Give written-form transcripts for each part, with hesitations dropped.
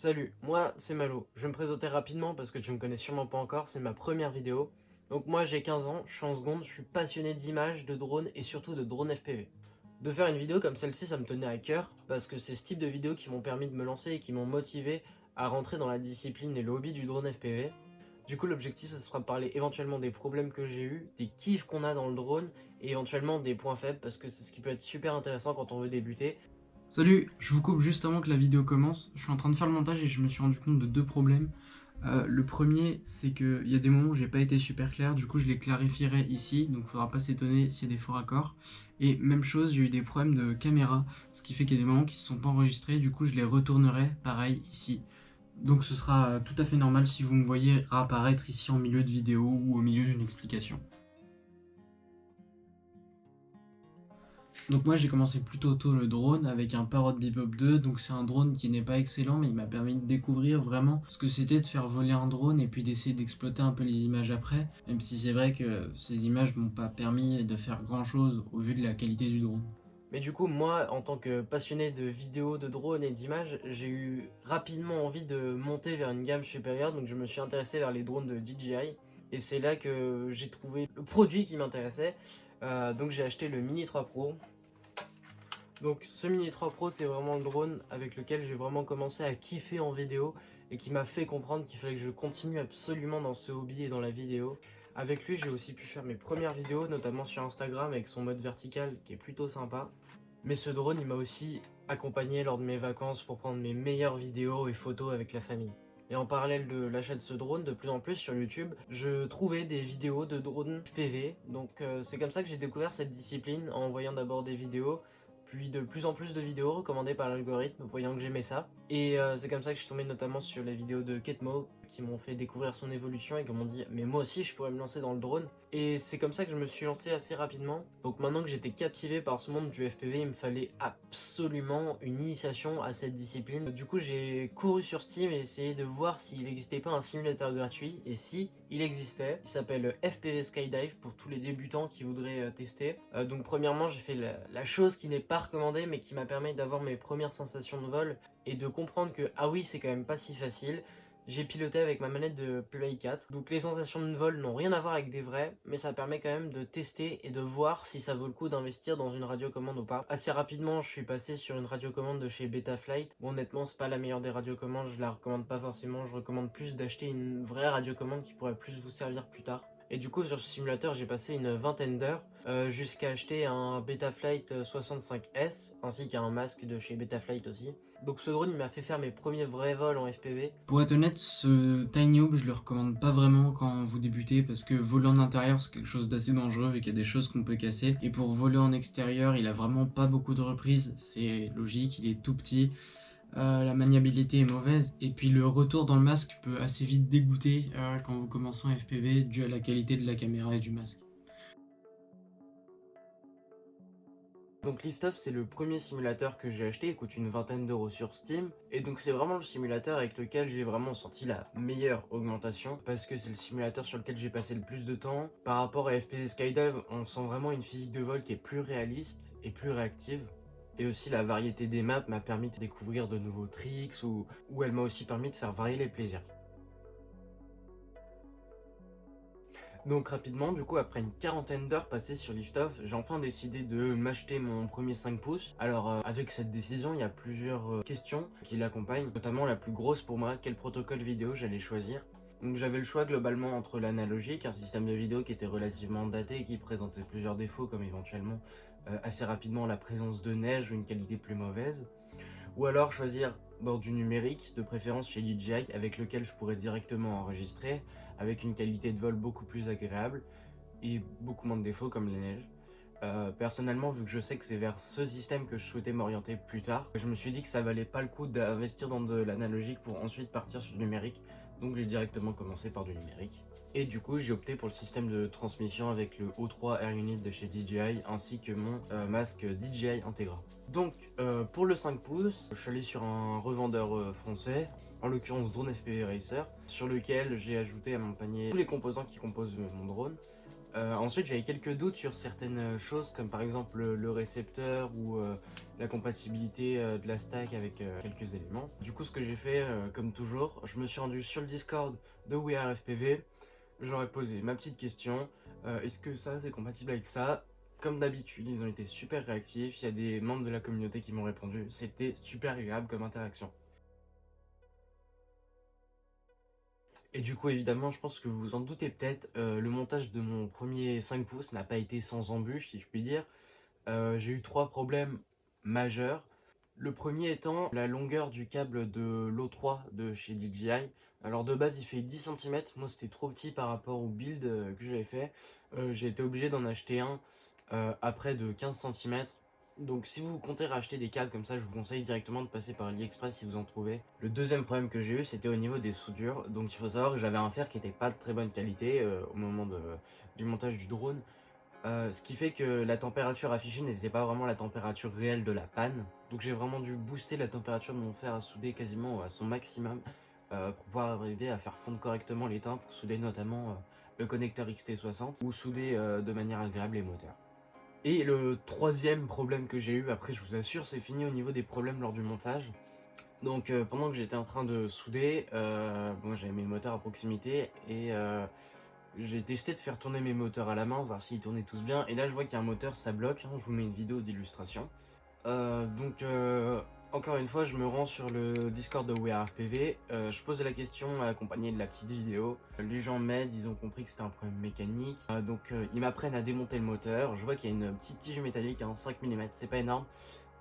Salut, moi c'est Malo. Je vais me présenter rapidement parce que tu me connais sûrement pas encore, c'est ma première vidéo. Donc moi j'ai 15 ans, je suis en seconde, je suis passionné d'images, de drones et surtout de drones FPV. De faire une vidéo comme celle-ci, ça me tenait à cœur parce que c'est ce type de vidéos qui m'ont permis de me lancer et qui m'ont motivé à rentrer dans la discipline et le hobby du drone FPV. Du coup l'objectif ce sera de parler éventuellement des problèmes que j'ai eu, des kiffs qu'on a dans le drone et éventuellement des points faibles parce que c'est ce qui peut être super intéressant quand on veut débuter. Salut, je vous coupe juste avant que la vidéo commence. Je suis en train de faire le montage et je me suis rendu compte de deux problèmes. Le premier, c'est qu'il y a des moments où j'ai pas été super clair, du coup je les clarifierai ici, donc faudra pas s'étonner s'il y a des faux raccords. Et même chose, j'ai eu des problèmes de caméra, ce qui fait qu'il y a des moments qui ne sont pas enregistrés, du coup je les retournerai pareil ici. Donc ce sera tout à fait normal si vous me voyez réapparaître ici en milieu de vidéo ou au milieu d'une explication. Donc moi j'ai commencé plutôt tôt le drone avec un Parrot Bebop 2, donc c'est un drone qui n'est pas excellent mais il m'a permis de découvrir vraiment ce que c'était de faire voler un drone et puis d'essayer d'exploiter un peu les images après, même si c'est vrai que ces images m'ont pas permis de faire grand chose au vu de la qualité du drone. Mais du coup, moi, en tant que passionné de vidéos, de drones et d'images, j'ai eu rapidement envie de monter vers une gamme supérieure, donc je me suis intéressé vers les drones de DJI, et c'est là que j'ai trouvé le produit qui m'intéressait. Donc j'ai acheté le Mini 3 Pro. Donc ce Mini 3 Pro, c'est vraiment le drone avec lequel j'ai vraiment commencé à kiffer en vidéo, et qui m'a fait comprendre qu'il fallait que je continue absolument dans ce hobby et dans la vidéo. Avec lui, j'ai aussi pu faire mes premières vidéos, notamment sur Instagram avec son mode vertical qui est plutôt sympa. Mais ce drone, il m'a aussi accompagné lors de mes vacances pour prendre mes meilleures vidéos et photos avec la famille. Et en parallèle de l'achat de ce drone, de plus en plus sur YouTube, je trouvais des vidéos de drones FPV. Donc c'est comme ça que j'ai découvert cette discipline, en voyant d'abord des vidéos, puis de plus en plus de vidéos recommandées par l'algorithme, voyant que j'aimais ça. Et c'est comme ça que je suis tombé notamment sur les vidéos de Ketmo, qui m'ont fait découvrir son évolution et qui m'ont dit mais moi aussi je pourrais me lancer dans le drone. Et c'est comme ça que je me suis lancé assez rapidement. Donc maintenant que j'étais captivé par ce monde du FPV, il me fallait absolument une initiation à cette discipline. Du coup j'ai couru sur Steam et essayé de voir s'il n'existait pas un simulateur gratuit. Et si, il existait. Il s'appelle FPV Skydive pour tous les débutants qui voudraient tester. Donc premièrement j'ai fait la chose qui n'est pas recommandée mais qui m'a permis d'avoir mes premières sensations de vol et de comprendre que ah oui c'est quand même pas si facile. J'ai piloté avec ma manette de Play 4, donc les sensations de vol n'ont rien à voir avec des vrais, mais ça permet quand même de tester et de voir si ça vaut le coup d'investir dans une radiocommande ou pas. Assez rapidement, je suis passé sur une radiocommande de chez Betaflight. Bon, honnêtement, c'est pas la meilleure des radiocommandes, je la recommande pas forcément, je recommande plus d'acheter une vraie radiocommande qui pourrait plus vous servir plus tard. Et du coup, sur ce simulateur, j'ai passé une vingtaine d'heures jusqu'à acheter un Betaflight 65S ainsi qu'un masque de chez Betaflight aussi. Donc ce drone, il m'a fait faire mes premiers vrais vols en FPV. Pour être honnête, ce Tiny Hawk je le recommande pas vraiment quand vous débutez parce que voler en intérieur c'est quelque chose d'assez dangereux vu qu'il y a des choses qu'on peut casser. Et pour voler en extérieur, il a vraiment pas beaucoup de reprises, c'est logique, il est tout petit. La maniabilité est mauvaise et puis le retour dans le masque peut assez vite dégoûter quand vous commencez en FPV dû à la qualité de la caméra et du masque. Donc Liftoff, c'est le premier simulateur que j'ai acheté, il coûte une vingtaine d'euros sur Steam, et donc c'est vraiment le simulateur avec lequel j'ai vraiment senti la meilleure augmentation, parce que c'est le simulateur sur lequel j'ai passé le plus de temps. Par rapport à FPV Skydive, on sent vraiment une physique de vol qui est plus réaliste et plus réactive. Et aussi la variété des maps m'a permis de découvrir de nouveaux tricks, ou elle m'a aussi permis de faire varier les plaisirs. Donc rapidement, du coup, après une quarantaine d'heures passées sur Liftoff, j'ai enfin décidé de m'acheter mon premier 5 pouces. Alors avec cette décision, il y a plusieurs questions qui l'accompagnent, notamment la plus grosse pour moi, quel protocole vidéo j'allais choisir. Donc j'avais le choix globalement entre l'analogique, un système de vidéo qui était relativement daté et qui présentait plusieurs défauts comme éventuellement assez rapidement la présence de neige ou une qualité plus mauvaise, ou alors choisir dans du numérique, de préférence chez DJI, avec lequel je pourrais directement enregistrer, avec une qualité de vol beaucoup plus agréable et beaucoup moins de défauts comme la neige. Personnellement, vu que je sais que c'est vers ce système que je souhaitais m'orienter plus tard, je me suis dit que ça valait pas le coup d'investir dans de l'analogique pour ensuite partir sur du numérique, donc j'ai directement commencé par du numérique. Et du coup, j'ai opté pour le système de transmission avec le O3 Air Unit de chez DJI ainsi que mon masque DJI Integra. Donc, pour le 5 pouces, je suis allé sur un revendeur français, en l'occurrence Drone FPV Racer, sur lequel j'ai ajouté à mon panier tous les composants qui composent mon drone. Ensuite j'avais quelques doutes sur certaines choses comme par exemple le récepteur ou la compatibilité de la stack avec quelques éléments. Du coup ce que j'ai fait comme toujours, je me suis rendu sur le Discord de WeAreFPV, j'aurais posé ma petite question, est-ce que ça c'est compatible avec ça? Comme d'habitude ils ont été super réactifs, il y a des membres de la communauté qui m'ont répondu, c'était super agréable comme interaction. Et du coup, évidemment, je pense que vous vous en doutez peut-être, le montage de mon premier 5 pouces n'a pas été sans embûche, si je puis dire. J'ai eu 3 problèmes majeurs. Le premier étant la longueur du câble de l'O3 de chez DJI. Alors de base, il fait 10 cm. Moi, c'était trop petit par rapport au build que j'avais fait. J'ai été obligé d'en acheter un à près de 15 cm. Donc si vous comptez racheter des câbles comme ça, je vous conseille directement de passer par AliExpress si vous en trouvez. Le deuxième problème que j'ai eu, c'était au niveau des soudures. Donc il faut savoir que j'avais un fer qui n'était pas de très bonne qualité au moment du montage du drone. Ce qui fait que la température affichée n'était pas vraiment la température réelle de la panne. Donc j'ai vraiment dû booster la température de mon fer à souder quasiment à son maximum pour pouvoir arriver à faire fondre correctement l'étain pour souder notamment le connecteur XT60 ou souder de manière agréable les moteurs. Et le troisième problème que j'ai eu, après je vous assure, c'est fini au niveau des problèmes lors du montage. Donc pendant que j'étais en train de souder, bon, j'avais mes moteurs à proximité et j'ai testé de faire tourner mes moteurs à la main, voir s'ils tournaient tous bien. Et là je vois qu'il y a un moteur, ça bloque, hein, je vous mets une vidéo d'illustration. Donc encore une fois, je me rends sur le Discord de WeAreFPV, je pose la question accompagnée de la petite vidéo. Les gens m'aident, ils ont compris que c'était un problème mécanique, donc ils m'apprennent à démonter le moteur. Je vois qu'il y a une petite tige métallique, hein, 5 mm, c'est pas énorme,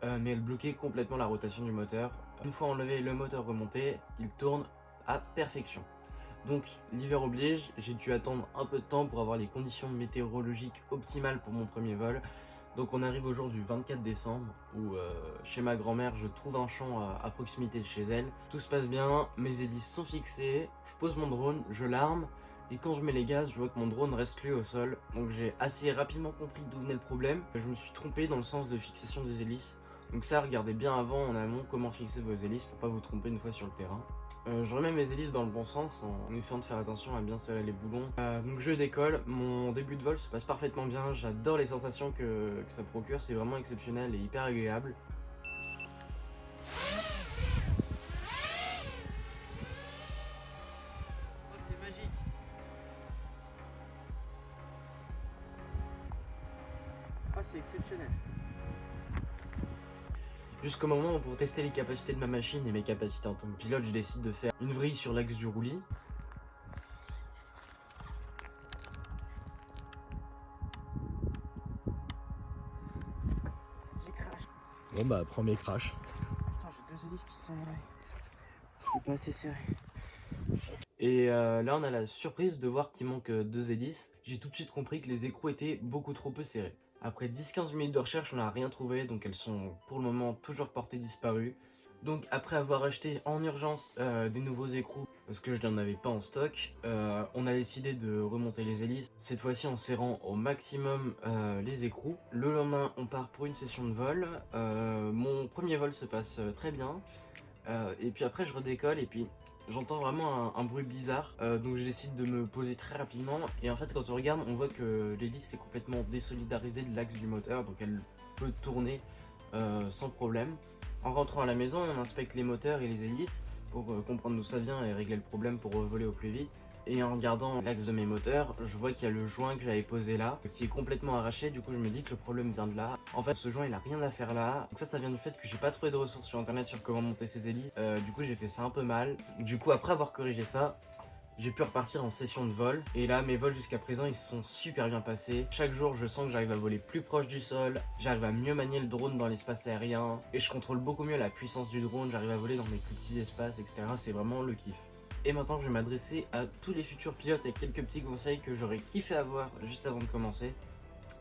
mais elle bloquait complètement la rotation du moteur. Une fois enlevé, le moteur remonté, il tourne à perfection. Donc l'hiver oblige, j'ai dû attendre un peu de temps pour avoir les conditions météorologiques optimales pour mon premier vol. Donc on arrive au jour du 24 décembre où chez ma grand-mère je trouve un champ à proximité de chez elle. Tout se passe bien, mes hélices sont fixées, je pose mon drone, je l'arme et quand je mets les gaz je vois que mon drone reste cloué au sol. Donc j'ai assez rapidement compris d'où venait le problème. Je me suis trompé dans le sens de fixation des hélices. Donc ça, regardez bien avant en amont comment fixer vos hélices pour pas vous tromper une fois sur le terrain. Je remets mes hélices dans le bon sens en essayant de faire attention à bien serrer les boulons. Donc je décolle, mon début de vol se passe parfaitement bien, j'adore les sensations que ça procure, c'est vraiment exceptionnel et hyper agréable. Oh, c'est magique. Ah, c'est exceptionnel. Jusqu'au moment où pour tester les capacités de ma machine et mes capacités en tant que pilote, je décide de faire une vrille sur l'axe du roulis. J'ai crash. Bon bah premier crash. Putain, j'ai deux hélices qui se sont enlevées. C'était pas assez serré. Et là on a la surprise de voir qu'il manque deux hélices. J'ai tout de suite compris que les écrous étaient beaucoup trop peu serrés. Après 10-15 minutes de recherche, on n'a rien trouvé, donc elles sont pour le moment toujours portées disparues. Donc après avoir acheté en urgence des nouveaux écrous, parce que je n'en avais pas en stock, on a décidé de remonter les hélices, cette fois-ci en serrant au maximum les écrous. Le lendemain, on part pour une session de vol. Mon premier vol se passe très bien, et puis après je redécolle, et puis j'entends vraiment un bruit bizarre, donc je décide de me poser très rapidement. Et en fait quand on regarde, on voit que l'hélice est complètement désolidarisée de l'axe du moteur, donc elle peut tourner sans problème. En rentrant à la maison, on inspecte les moteurs et les hélices pour comprendre d'où ça vient et régler le problème pour voler au plus vite. Et en regardant l'axe de mes moteurs, je vois qu'il y a le joint que j'avais posé là, qui est complètement arraché. Du coup je me dis que le problème vient de là. En fait ce joint il a rien à faire là. Donc ça vient du fait que j'ai pas trouvé de ressources sur internet sur comment monter ces hélices. Du coup j'ai fait ça un peu mal. Du coup après avoir corrigé ça, j'ai pu repartir en session de vol. Et là mes vols jusqu'à présent ils se sont super bien passés. Chaque jour je sens que j'arrive à voler plus proche du sol, j'arrive à mieux manier le drone dans l'espace aérien, et je contrôle beaucoup mieux la puissance du drone, j'arrive à voler dans mes plus petits espaces, etc. C'est vraiment le kiff. Et maintenant je vais m'adresser à tous les futurs pilotes avec quelques petits conseils que j'aurais kiffé avoir juste avant de commencer.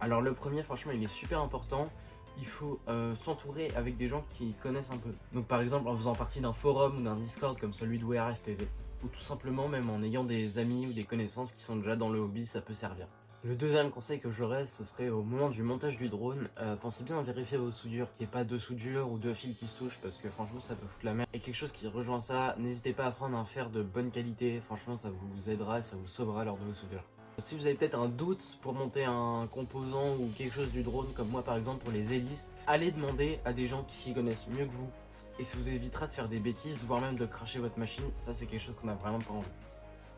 Alors le premier, franchement il est super important. Il faut s'entourer avec des gens qui connaissent un peu. Donc par exemple en faisant partie d'un forum ou d'un Discord comme celui de WeAreFPV. Ou tout simplement même en ayant des amis ou des connaissances qui sont déjà dans le hobby, ça peut servir. Le deuxième conseil que j'aurais, ce serait au moment du montage du drone, pensez bien à vérifier vos soudures, qu'il n'y ait pas deux soudures ou deux fils qui se touchent, parce que franchement ça peut foutre la merde. Et quelque chose qui rejoint ça, n'hésitez pas à prendre un fer de bonne qualité, franchement ça vous aidera et ça vous sauvera lors de vos soudures. Si vous avez peut-être un doute pour monter un composant ou quelque chose du drone, comme moi par exemple pour les hélices, allez demander à des gens qui s'y connaissent mieux que vous. Et ça vous évitera de faire des bêtises, voire même de cracher votre machine, ça c'est quelque chose qu'on a vraiment pas envie.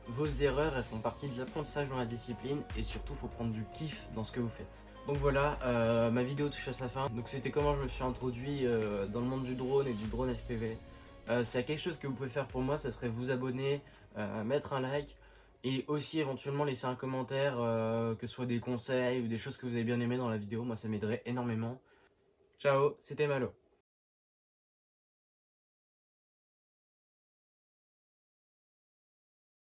Vos erreurs, elles font partie de l'apprentissage dans la discipline et surtout faut prendre du kiff dans ce que vous faites. Donc voilà, ma vidéo touche à sa fin. Donc c'était comment je me suis introduit dans le monde du drone et du drone FPV. S'il y a quelque chose que vous pouvez faire pour moi, ça serait vous abonner, mettre un like et aussi éventuellement laisser un commentaire, que ce soit des conseils ou des choses que vous avez bien aimé dans la vidéo. Moi ça m'aiderait énormément. Ciao, c'était Malo.